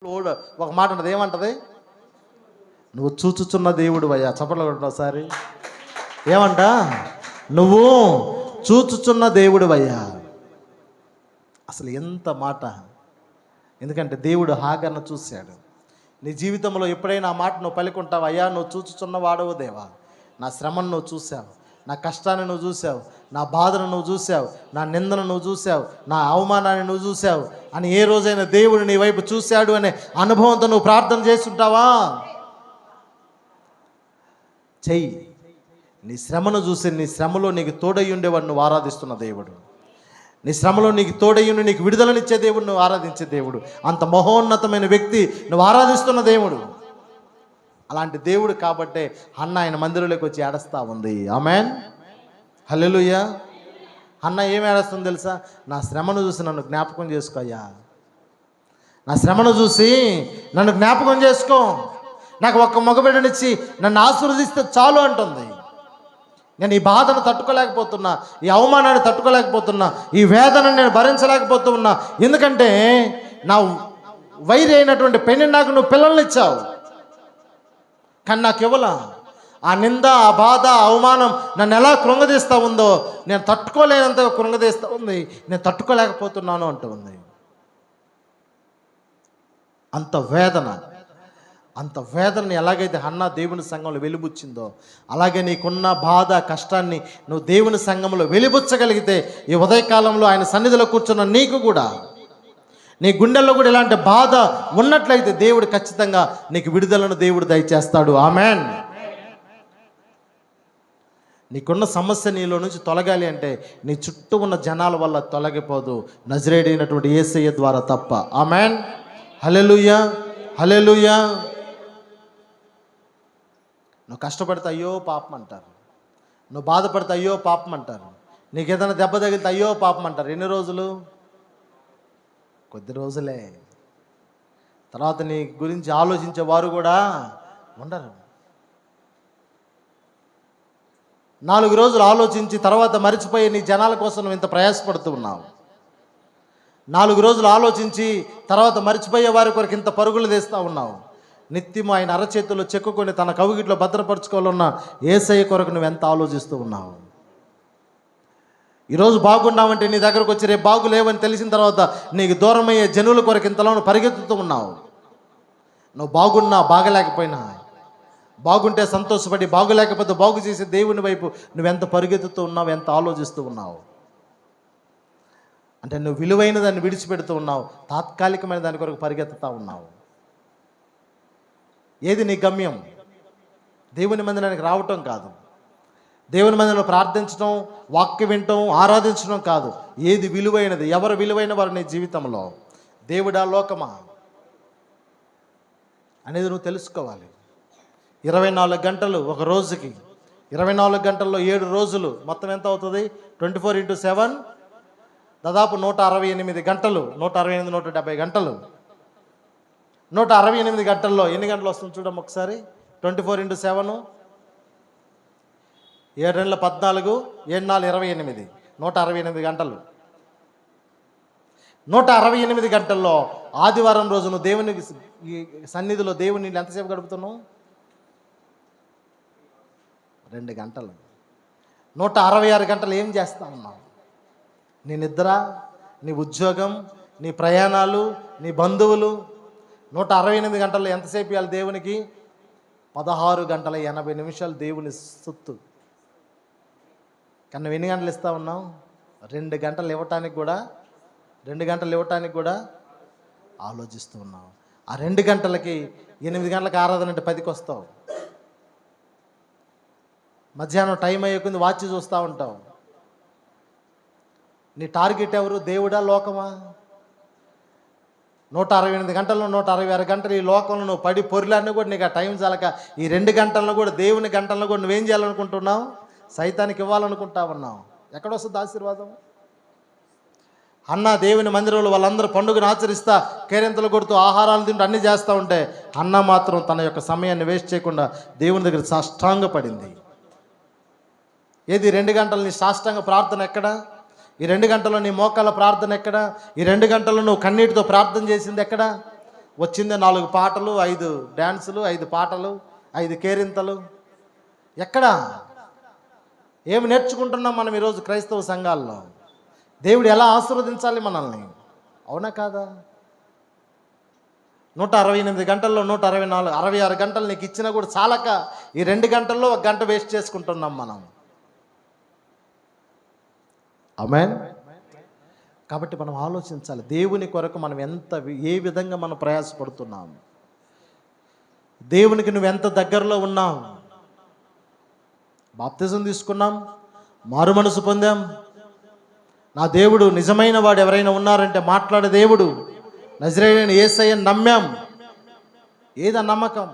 ఒక మాట ఉంటుంది, ఏమంటది? నువ్వు చూచుచున్న దేవుడు అయ్యా. చప్పట్లు కొట్టండి ఒకసారి. ఏమంట? నువ్వు చూచుచున్న దేవుడు అయ్యా. అసలు ఎంత మాట! ఎందుకంటే దేవుడు హాగర్ను చూశాడు. నీ జీవితంలో ఎప్పుడైనా ఆ మాట నువ్వు పలుకుంటావు, అయ్యా నువ్వు చూచుచున్న వాడవు దేవా, నా శ్రమను నువ్వు చూసావు, నా కష్టాన్ని నువ్వు చూసావు, నా బాధను నువ్వు చూసావు, నా నిందను నువ్వు చూసావు, నా అవమానాన్ని నువ్వు చూసావు అని ఏ రోజైనా దేవుడు నీ వైపు చూశాడు అనే అనుభవంతో నువ్వు ప్రార్థన చేస్తుంటావా? చెయ్యి. నీ శ్రమను చూసి నీ శ్రమలో నీకు తోడై ఉండేవాడు నువ్వు ఆరాధిస్తున్న దేవుడు. నీ శ్రమలో నీకు తోడయ్యుండి నీకు విడుదలనిచ్చే దేవుడు నువ్వు ఆరాధించే దేవుడు. అంత మహోన్నతమైన వ్యక్తి నువ్వు ఆరాధిస్తున్న దేవుడు. అలాంటి దేవుడు కాబట్టే హన్న ఆయన మందిరంలోకి వచ్చి ఏడుస్తూ ఉంది. ఆమెన్, హల్లెలూయా. హన్న ఏం ఏడుస్తుంది తెలుసా? నా శ్రమను చూసి నన్ను జ్ఞాపకం చేసుకో అయ్యా, నా శ్రమను చూసి నన్ను జ్ఞాపకం చేసుకో, నాకు ఒక్క మగబిడ్డనిచ్చి నన్ను ఆశీర్వదిస్తే చాలు అంటుంది. నేను ఈ బాధను తట్టుకోలేకపోతున్నా, ఈ అవమానాన్ని తట్టుకోలేకపోతున్నా, ఈ వేదనను నేను భరించలేకపోతున్నా. ఎందుకంటే నా వైరి అయినటువంటి పెళ్లి నాకు నువ్వు పిల్లల్ని ఇచ్చావు, కానీ నాకు ఇవ్వలా. ఆ నింద, ఆ బాధ, ఆ అవమానం నన్ను ఎలా కృంగదీస్తూ ఉందో, నేను తట్టుకోలేనంత కృంగదీస్తూ ఉంది, నేను తట్టుకోలేకపోతున్నాను అంటూ ఉంది. అంత వేదనని ఎలాగైతే హన్నా దేవుని సంఘంలో వెలిబుచ్చిందో, అలాగే నీకున్న బాధ, కష్టాన్ని నువ్వు దేవుని సంఘంలో వెలిబుచ్చగలిగితే ఈ ఉదయకాలంలో ఆయన సన్నిధిలో కూర్చున్న నీకు కూడా, నీ గుండెల్లో కూడా ఇలాంటి బాధ ఉన్నట్లయితే దేవుడు ఖచ్చితంగా నీకు విడుదలను దేవుడు దయచేస్తాడు. ఆమెన్. నీకున్న సమస్య నీలో నుంచి తొలగాలి అంటే నీ చుట్టూ ఉన్న జనాల వల్ల తొలగిపోదు, నజరేడైనటువంటి యేసయ్య ద్వారా తప్ప. ఆమెన్, హల్లెలూయా, హల్లెలూయా. నువ్వు కష్టపడితే అయ్యో పాపం అంటారు, నువ్వు బాధపడితే అయ్యో పాపం అంటారు, నీకు ఏదైనా దెబ్బ తగిలితే అయ్యో పాపం అంటారు. ఎన్ని రోజులు? కొద్ది రోజులే. తర్వాత నీ గురించి ఆలోచించే వారు కూడా ఉండరు. 4 రోజులు ఆలోచించి తర్వాత మరిచిపోయి నీ జనాల కోసం నువ్వు ఇంత ప్రయాసపడుతూ ఉన్నావు. 4 రోజులు ఆలోచించి తర్వాత మరిచిపోయే వారి కొరకు ఇంత పరుగులు తీస్తూ ఉన్నావు. నిత్యం ఆయన అరచేతుల్లో చెక్కుకొని తన కవిగిట్లో భద్రపరచుకోవాలన్న యేసయ్య కొరకు నువ్వు ఎంత ఆలోచిస్తూ ఉన్నావు. ఈరోజు బాగున్నావంటే నీ దగ్గరకు వచ్చి రేపు బాగులేవని తెలిసిన తర్వాత నీకు దూరమయ్యే జనుల కొరకు ఇంతలో పరిగెత్తుతూ ఉన్నావు. నువ్వు బాగున్నా బాగలేకపోయినా, బాగుంటే సంతోషపడి, బాగులేకపోతే బాగు చేసే దేవుని వైపు నువ్వెంత పరిగెత్తుతూ ఉన్నావు, ఎంత ఆలోచిస్తూ ఉన్నావు. అంటే నువ్వు విలువైన దాన్ని విడిచిపెడుతూ ఉన్నావు, తాత్కాలికమైన దాని కొరకు పరిగెత్తుతూ ఉన్నావు. ఏది నీ గమ్యం? దేవుని మందిరానికి రావటం కాదు, దేవుని మందిరంలో ప్రార్థించడం, వాక్యం వినటం, ఆరాధించడం కాదు. ఏది విలువైనది? ఎవరు విలువైన వారు నీ జీవితంలో? దేవుడా, లోకమా అనేది నువ్వు తెలుసుకోవాలి. 24 గంటలు ఒక రోజుకి, 24 గంటల్లో 7 రోజులు మొత్తం ఎంత అవుతుంది? 24x7 దాదాపు 168 గంటలు. 168, 170 గంటలు. 168 గంటల్లో ఎన్ని గంటలు వస్తుంది చూడమ్మ ఒకసారి. 24x7 7 నెలల 14, 7 4 28, 168 గంటలు. 168 గంటల్లో ఆదివారం రోజు నువ్వు దేవుని సన్నిధిలో దేవుని ఎంతసేపు గడుపుతున్నావు? 2 గంటలు. 166 గంటలు ఏం చేస్తా ఉన్నావు? నీ నిద్ర, నీ ఉద్యోగం, నీ ప్రయాణాలు, నీ బంధువులు. 168 గంటల్లో ఎంతసేపు ఇవ్వాలి దేవునికి? 16 గంటల 80 నిమిషాలు దేవుని సొత్తు. కానీ నువ్వు ఎన్ని గంటలు ఇస్తా ఉన్నావు? 2 గంటలు ఇవ్వటానికి కూడా ఆలోచిస్తూ ఉన్నావు. ఆ 2 గంటలకి 8 గంటలకు ఆరాధన అంటే 10కి వస్తావు. మధ్యాహ్నం టైం అయ్యేకుంది వాచ్ చూస్తూ ఉంటావు. నీ టార్గెట్ ఎవరు? దేవుడా, లోకమా? 168 గంటల్లో 166 గంటలు ఈ లోకంలో నువ్వు పడి పొరిలన్నీ కూడా నీకు ఆ టైం చాలక ఈ 2 గంటలను కూడా, దేవుని గంటలను కూడా నువ్వేం చేయాలనుకుంటున్నావు? సైతానికి ఇవ్వాలనుకుంటా ఉన్నావు. ఎక్కడొస్తుంది ఆశీర్వాదం? అన్న దేవుని మందిరంలో వాళ్ళందరూ పండుగను ఆచరిస్తా, కేరింతలు కొడుతూ, ఆహారాలు తింటూ అన్నీ చేస్తూ ఉంటే అన్న మాత్రం తన యొక్క సమయాన్ని వేస్ట్ చేయకుండా దేవుని దగ్గర సాష్టాంగపడింది. ఏది 2 గంటలు నీ సాష్టాంగ ప్రార్థన ఎక్కడ? ఈ 2 గంటల్లో నీ మోకాళ్ళ ప్రార్థన ఎక్కడ? ఈ 2 గంటల్లో నువ్వు కన్నీటితో ప్రార్థన చేసింది ఎక్కడ? వచ్చిందే 4 పాటలు, 5 డ్యాన్సులు, 5 పాటలు, 5 కేరింతలు. ఎక్కడ ఏమి నేర్చుకుంటున్నాం మనం ఈరోజు క్రైస్తవ సంఘాల్లో? దేవుడు ఎలా ఆశీర్వదించాలి మనల్ని, అవునా కాదా? 168 గంటల్లో 164 66 గంటలు నీకు ఇచ్చినా కూడా చాలక ఈ 2 గంటల్లో 1 గంట వేస్ట్ చేసుకుంటున్నాం మనం. ఆమేన్. కాబట్టి మనం ఆలోచించాలి, దేవుని కొరకు మనం ఏ విధంగా మనం ప్రయాసపడుతున్నాం, దేవునికి నువ్వు ఎంత దగ్గరలో ఉన్నావు. బాప్తిజం తీసుకున్నాం, మారు మనసు పొందాం, నా దేవుడు నిజమైన వాడు ఎవరైనా ఉన్నారంటే మాట్లాడే దేవుడు నజరేయుడైన యేసయ్యను నమ్మాం. ఏదా నమ్మకం?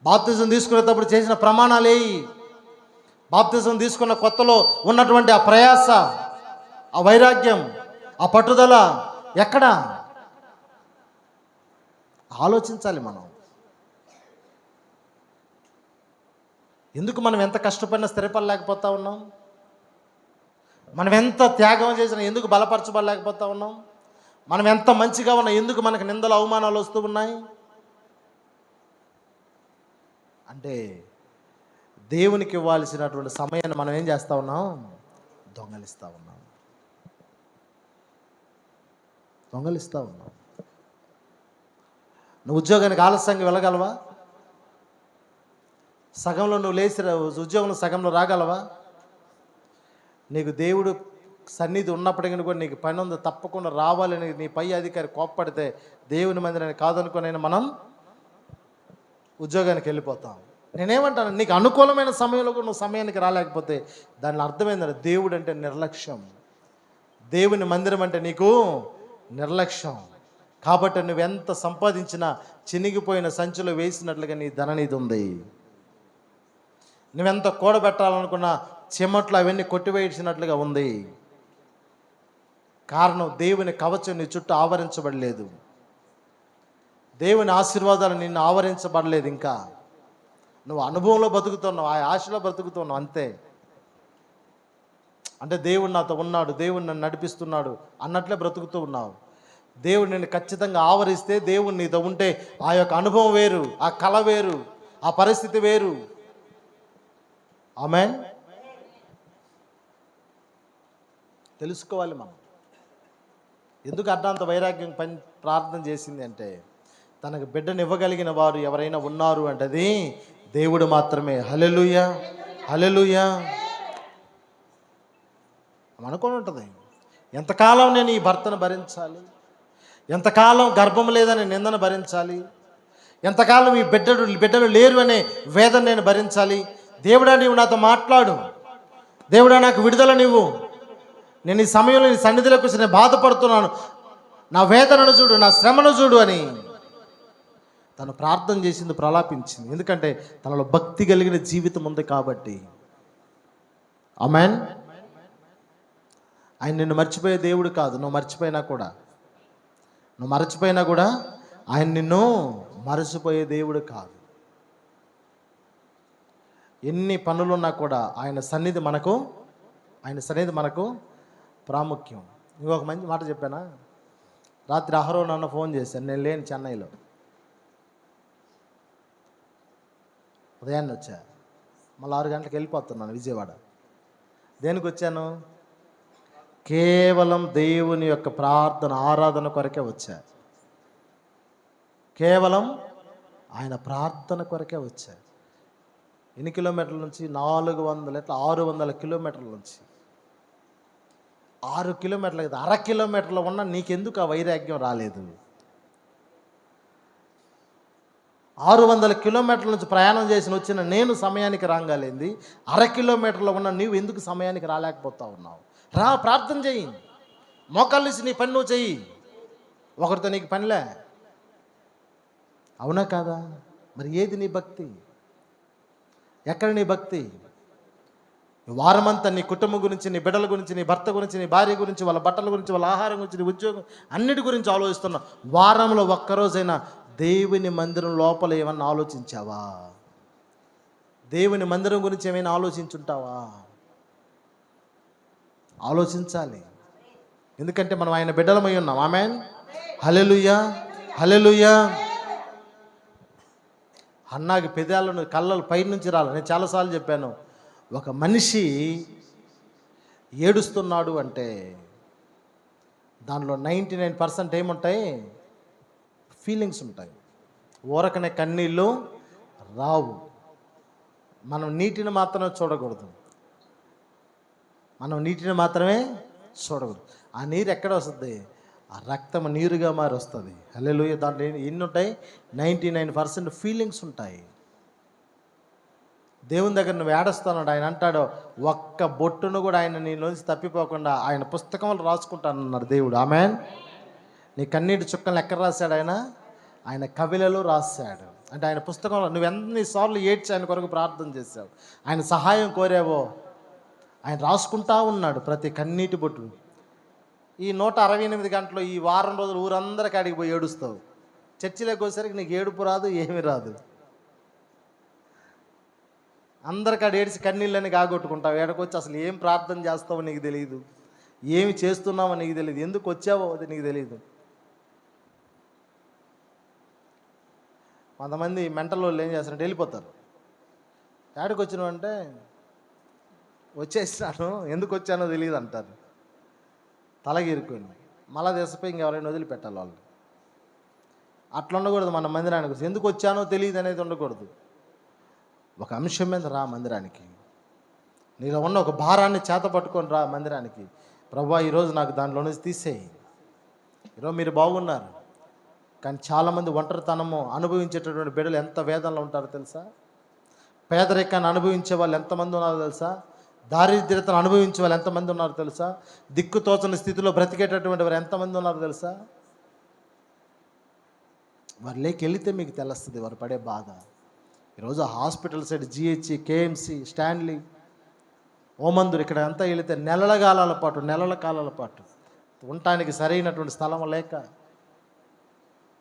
బాప్తిజం తీసుకునేటప్పుడు చేసిన ప్రమాణాలు బాప్తిజం తీసుకున్న కొత్తలో ఉన్నటువంటి ఆ ప్రయాస, ఆ వైరాగ్యం, ఆ పట్టుదల ఎక్కడ? ఆలోచించాలి మనం. ఎందుకు మనం ఎంత కష్టపడినా స్థిరపడలేకపోతా ఉన్నాం? మనం ఎంత త్యాగం చేసినా ఎందుకు బలపరచబడలేకపోతా ఉన్నాం? మనం ఎంత మంచిగా ఉన్నా ఎందుకు మనకు నిందలు అవమానాలు వస్తూ ఉన్నాయి? అంటే దేవునికి ఇవ్వాల్సినటువంటి సమయాన్ని మనం ఏం చేస్తూ ఉన్నాం? దొంగలిస్తూ ఉన్నాం. నువ్వు ఉద్యోగానికి ఆలస్యంగా వెళ్ళగలవా? సగంలో నువ్వు లేచి ఉద్యోగంలో సగంలో రాగలవా? నీకు దేవుడు సన్నిధి ఉన్నప్పటికీ కూడా నీకు పని ఉంది, తప్పకుండా రావాలని నీ పై అధికారి కోప్పడితే దేవుని మందిరాన్ని కాదనుకునైనా మనం ఉద్యోగానికి వెళ్ళిపోతాం. నేనేమంటాను, నీకు అనుకూలమైన సమయంలో కూడా నువ్వు సమయానికి రాలేకపోతే దాని అర్థం ఏంటంటే దేవుడు అంటే నిర్లక్ష్యం, దేవుని మందిరం అంటే నీకు నిర్లక్ష్యం. కాబట్టి నువ్వెంత సంపాదించినా చినిగిపోయిన సంచిలో వేసినట్లుగా నీ ధననిధి ఉంది. నువ్వెంత కూడబెట్టాలనుకున్న చెమట్లు అవన్నీ కొట్టివేసినట్లుగా ఉంది. కారణం, దేవుని కవచం నీ చుట్టూ ఆవరించబడలేదు, దేవుని ఆశీర్వాదాలు నిన్ను ఆవరించబడలేదు. ఇంకా నువ్వు అనుభవంలో బతుకుతున్నావు, ఆ ఆశలో బ్రతుకుతున్నావు అంతే. అంటే దేవుడు నాతో ఉన్నాడు, దేవుడు నన్ను నడిపిస్తున్నాడు అన్నట్లే బ్రతుకుతూ ఉన్నావు. దేవుడు నిన్ను ఖచ్చితంగా ఆవరిస్తే, దేవుడు నీతో ఉంటే ఆ యొక్క అనుభవం వేరు, ఆ కళ వేరు, ఆ పరిస్థితి వేరు. ఆమేన్. తెలుసుకోవాలి మనం. ఎందుకు అర్ధాంత వైరాగ్యం ప్రార్థన చేసింది అంటే, తనకు బిడ్డను ఇవ్వగలిగిన వారు ఎవరైనా ఉన్నారు అంటే అది దేవుడు మాత్రమే. హల్లెలూయా, హల్లెలూయా అనుకొని ఉంటుంది. ఎంతకాలం నేను ఈ భర్తను భరించాలి, ఎంతకాలం గర్భం లేదని నిందను భరించాలి, ఎంతకాలం ఈ బిడ్డలు లేరు అనే వేదన నేను భరించాలి. దేవుడా, నీవు నాతో మాట్లాడు, దేవుడా నాకు విడుదల నీవు, నేను ఈ సమయంలో నీ సన్నిధిలోకి వచ్చి నేను బాధపడుతున్నాను, నా వేదనను చూడు, నా శ్రమను చూడు అని తను ప్రార్థన చేసింది, ప్రలాపించింది. ఎందుకంటే తనలో భక్తి కలిగిన జీవితం ఉంది కాబట్టి. ఆమేన్. ఆయన నిన్ను మర్చిపోయే దేవుడు కాదు. నువ్వు మర్చిపోయినా కూడా ఆయన నిన్ను మరచిపోయే దేవుడు కాదు. ఎన్ని పనులున్నా కూడా ఆయన సన్నిధి మనకు ప్రాముఖ్యం. ఇంకొక మంచి మాట చెప్పానా? రాత్రి అహరో నన్ను ఫోన్ చేశాను, నేను లేను చెన్నైలో. ఉదయాన్నే వచ్చా, మళ్ళీ 6 గంటలకు వెళ్ళిపోతున్నాను విజయవాడ. దేనికి వచ్చాను? కేవలం దేవుని యొక్క ప్రార్థన ఆరాధన కొరకే వచ్చా. కేవలం ఆయన ప్రార్థన కొరకే వచ్చా. ఎన్ని కిలోమీటర్ల నుంచి? 600 కిలోమీటర్ల నుంచి. 6 కిలోమీటర్లు కదా, 1/2 కిలోమీటర్లో ఉన్న నీకెందుకు ఆ వైరాగ్యం రాలేదు? 600 కిలోమీటర్ల నుంచి ప్రయాణం చేసి వచ్చిన నేను సమయానికి రాగాలేంది, 1/2 కిలోమీటర్లో ఉన్న నీవు ఎందుకు సమయానికి రాలేకపోతా ఉన్నావు? రా, ప్రార్థన చెయ్యి, మోకాళ్ళేసి నీ పని నువ్వు చెయ్యి. ఒకరితో నీకు పనిలే, అవునా కాదా? మరి ఏది నీ భక్తి? ఎక్కడ నీ భక్తి? వారమంతా నీ కుటుంబం గురించి, నీ బిడ్డల గురించి, నీ భర్త గురించి, నీ భార్య గురించి, వాళ్ళ బట్టల గురించి, వాళ్ళ ఆహారం గురించి, నీ ఉద్యోగం అన్నిటి గురించి ఆలోచిస్తున్నావు. వారంలో ఒక్కరోజైనా దేవుని మందిరం లోపల ఏమన్నా ఆలోచించావా? దేవుని మందిరం గురించి ఏమైనా ఆలోచించుంటావా? ఆలోచించాలి. ఎందుకంటే మనం ఆయన బిడ్డలమై ఉన్నాం. ఆమేన్, హల్లెలూయా. హల్లెలూయా. హన్నాకి పెదాలను కళ్ళలు పైనుంచి రాలి. నేను చాలాసార్లు చెప్పాను, ఒక మనిషి ఏడుస్తున్నాడు అంటే దానిలో 99% ఏముంటాయి? ఫీలింగ్స్ ఉంటాయి. ఊరకనే కన్నీళ్ళు రావు. మనం నీటిని మాత్రమే చూడకూడదు, ఆ నీరు ఎక్కడ వస్తుంది? ఆ రక్తం నీరుగా మారి వస్తుంది. హల్లెలూయా. దాంట్లో ఎన్ని ఉంటాయి? 99% ఫీలింగ్స్ ఉంటాయి. దేవుని దగ్గర నువ్వు ఏడుస్తున్నాడు, ఆయన అంటాడు ఒక్క బొట్టును కూడా ఆయన నీలోంచి తప్పిపోకుండా ఆయన పుస్తకంలో రాసుకుంటానన్నాడు దేవుడు. ఆమేన్. నీ కన్నీటి చుక్కలను ఎక్కడ రాశాడు ఆయన? ఆయన కవిలలో రాశాడు. అంటే ఆయన పుస్తకంలో నువ్వు ఎన్నిసార్లు ఏడ్చి ఆయన కొరకు ప్రార్థన చేశావు, ఆయన సహాయం కోరావో ఆయన రాసుకుంటా ఉన్నాడు ప్రతి కన్నీటి బొట్టు. ఈ 168 గంటలు ఈ వారం రోజులు ఊరందరికీ అడిగి పోయి ఏడుస్తావు. చర్చిలోకి వచ్చేసరికి నీకు ఏడుపు రాదు, ఏమీ రాదు. అందరికాడ ఏడిచి కన్నీళ్ళని కాగొట్టుకుంటావు. ఏడకొచ్చి అసలు ఏం ప్రార్థన చేస్తావో నీకు తెలియదు, ఏమి చేస్తున్నావో నీకు తెలియదు, ఎందుకు వచ్చావో అది నీకు తెలియదు. కొంతమంది మెంటల్ వాళ్ళు ఏం చేస్తారంటే వెళ్ళిపోతారు. ఏడకి వచ్చినావు అంటే వచ్చేసినాను, ఎందుకు వచ్చానో తెలియదు అంటారు. తలగిరుకొని మళ్ళా తీసిపోయి ఇంకెవరైనా వదిలిపెట్టాలి వాళ్ళు. అట్లా ఉండకూడదు. మన మందిరానికి వచ్చి ఎందుకు వచ్చానో తెలియదు అనేది ఉండకూడదు. ఒక అంశం మీద రా మందిరానికి. నీలో ఉన్న ఒక భారాన్ని చేత పట్టుకొని రా మందిరానికి. ప్రభువా ఈరోజు నాకు దానిలో నుంచి తీసేయి. ఈరోజు మీరు బాగున్నారు, కానీ చాలామంది ఒంటరితనము అనుభవించేటటువంటి బిడ్డలు ఎంత వేదనలో ఉంటారో తెలుసా? పేదరికాన్ని అనుభవించే వాళ్ళు ఎంతమంది ఉన్నారో తెలుసా? దారిద్ర్యతను అనుభవించే వాళ్ళు ఎంతమంది ఉన్నారో తెలుసా? దిక్కుతోచని స్థితిలో బ్రతికేటటువంటి వారు ఎంతమంది ఉన్నారో తెలుసా? వారు వెళితే మీకు తెలుస్తుంది వారు పడే బాధ. ఈరోజు hospital side GHC, KMC, Stanley, Omandur ఇక్కడ అంతా వెళితే నెలల కాలాల పాటు ఉండటానికి సరైనటువంటి స్థలం లేక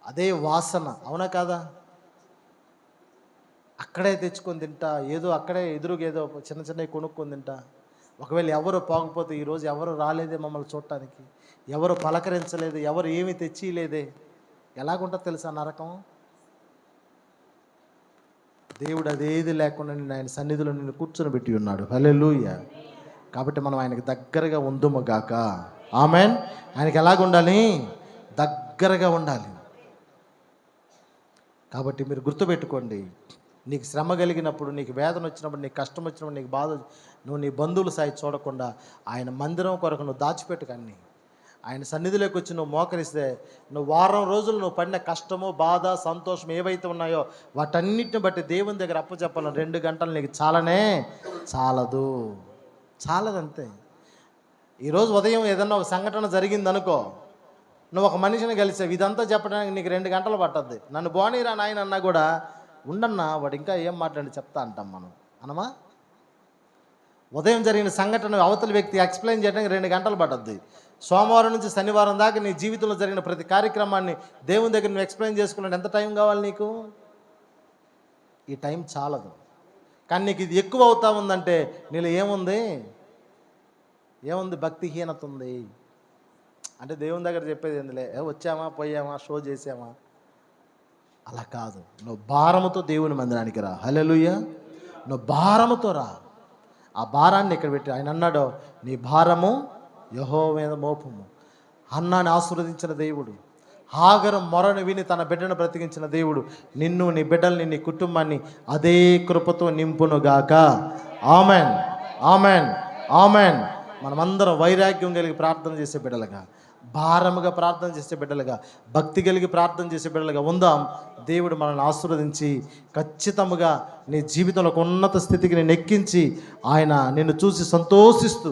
అదే వాసన, అవునా కాదా? అక్కడే తెచ్చుకొని తింటా, ఏదో అక్కడే ఎదురుగా ఏదో చిన్నవి కొనుక్కొని తింటా. ఒకవేళ ఎవరు పోకపోతే ఈరోజు ఎవరు రాలేదే మమ్మల్ని చూడటానికి, ఎవరు పలకరించలేదు, ఎవరు ఏమీ తెచ్చిలేదే, ఎలాగుంటుంది తెలుసా నరకం? దేవుడు అదేది లేకుండా నిన్ను ఆయన సన్నిధిలో నిన్ను కూర్చొని పెట్టి ఉన్నాడు. హల్లెలూయా. కాబట్టి మనం ఆయనకి దగ్గరగా ఉందుము గాక. ఆమెన్. ఆయనకి ఎలాగుండాలి? దగ్గరగా ఉండాలి. కాబట్టి మీరు గుర్తుపెట్టుకోండి, నీకు శ్రమ కలిగినప్పుడు, నీకు వేదన వచ్చినప్పుడు, నీకు కష్టం వచ్చినప్పుడు, నీకు బాధ, నువ్వు నీ బంధువుల సాయి చూడకుండా ఆయన మందిరం కొరకు నువ్వు దాచిపెట్టుకన్నీ ఆయన సన్నిధిలోకి వచ్చి నువ్వు మోకరిస్తే, నువ్వు వారం రోజులు నువ్వు పడిన కష్టము, బాధ, సంతోషం ఏవైతే ఉన్నాయో వాటన్నిటిని బట్టి దేవుని దగ్గర అప్పచెప్పాలని 2 గంటలు నీకు చాలదంతే. ఈరోజు ఉదయం ఏదన్నా ఒక సంఘటన జరిగిందనుకో, నువ్వు ఒక మనిషిని కలిసావు, ఇదంతా చెప్పడానికి నీకు 2 గంటలు పట్టద్ది. నన్ను బోనీరా నాయన అన్నా కూడా ఉండన్నా వాడు ఇంకా ఏం మాట్లాడి చెప్తా అంటాం మనం, అనమా? ఉదయం జరిగిన సంఘటన అవతల వ్యక్తి ఎక్స్ప్లెయిన్ చేయడానికి 2 గంటలు పట్టద్ది. సోమవారం నుంచి శనివారం దాకా నీ జీవితంలో జరిగిన ప్రతి కార్యక్రమాన్ని దేవుని దగ్గర నువ్వు ఎక్స్ప్లెయిన్ చేసుకున్నాడు ఎంత టైం కావాలి నీకు? ఈ టైం చాలదు. కానీ నీకు ఇది ఎక్కువ అవుతా ఉందంటే నీలో ఏముంది? భక్తిహీనత ఉంది. అంటే దేవుని దగ్గర చెప్పేది ఏందిలే, వచ్చామా పోయామా షో చేసామా, అలా కాదు. నువ్వు భారముతో దేవుని మందిరానికి రా. హల్లెలూయా. నువ్వు భారముతో రా. ఆ భారాన్ని ఇక్కడ పెట్టి ఆయన అన్నాడు, నీ భారము యెహోవా మీద మోపము. హన్నాని ఆశీర్వదించిన దేవుడు, హాగరు మొరను విని తన బిడ్డను బ్రతికించిన దేవుడు నిన్ను, నీ బిడ్డల్ని, నీ కుటుంబాన్ని అదే కృపతో నింపునుగాక. Amen, amen, amen. మనమందరం వైరాగ్యం కలిగి ప్రార్థన చేసే బిడ్డలుగా, భారముగా ప్రార్థన చేసే బిడ్డలుగా, భక్తి కలిగి ప్రార్థన చేసే బిడ్డలుగా ఉందాం. దేవుడు మనల్ని ఆశీర్వదించి ఖచ్చితంగా నీ జీవితంలో ఒక ఉన్నత స్థితికి నేను ఎక్కించి ఆయన నిన్ను చూసి సంతోషిస్తూ,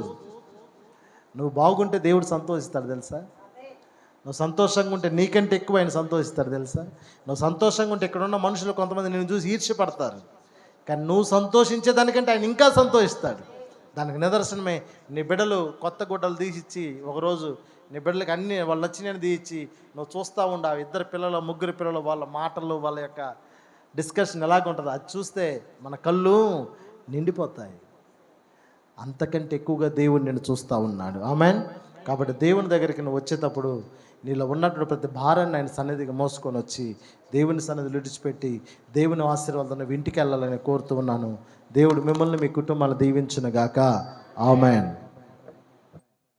నువ్వు బాగుంటే దేవుడు సంతోషిస్తాడు తెలుసా? నువ్వు సంతోషంగా ఉంటే నీకంటే ఎక్కువ ఆయన సంతోషిస్తాడు తెలుసా? నువ్వు సంతోషంగా ఉంటే ఇక్కడ ఉన్న మనుషులు కొంతమంది నిన్ను చూసి ఈర్ష్యపడతారు, కానీ నువ్వు సంతోషించే దానికంటే ఆయన ఇంకా సంతోషిస్తాడు. దానికి నిదర్శనమే నీ బిడ్డలు కొత్త గుడ్డలు తీసిచ్చి ఒకరోజు నీ బిడ్డలకి అన్నీ వాళ్ళు నచ్చినవి తీయించి నువ్వు చూస్తూ ఉండావు. 2 పిల్లలు 3 పిల్లలు వాళ్ళ మాటలు, వాళ్ళ యొక్క డిస్కషన్ ఎలాగుంటుందో అది చూస్తే మన కళ్ళు నిండిపోతాయి. అంతకంటే ఎక్కువగా దేవుడు నిన్ను చూస్తూ ఉన్నాడు. ఆమెన్. కాబట్టి దేవుని దగ్గరికి నువ్వు వచ్చేటప్పుడు నీలో ఉన్నటువంటి ప్రతి భారాన్ని ఆయన సన్నిధికి మోసుకొని వచ్చి దేవుని సన్నిధిలో విడిచిపెట్టి దేవుని ఆశీర్వాదంతో నువ్వు ఇంటికి వెళ్ళాలని కోరుతూ ఉన్నాను. దేవుడు మిమ్మల్ని మీ కుటుంబాన్ని దీవించును గాక. ఆమేన్.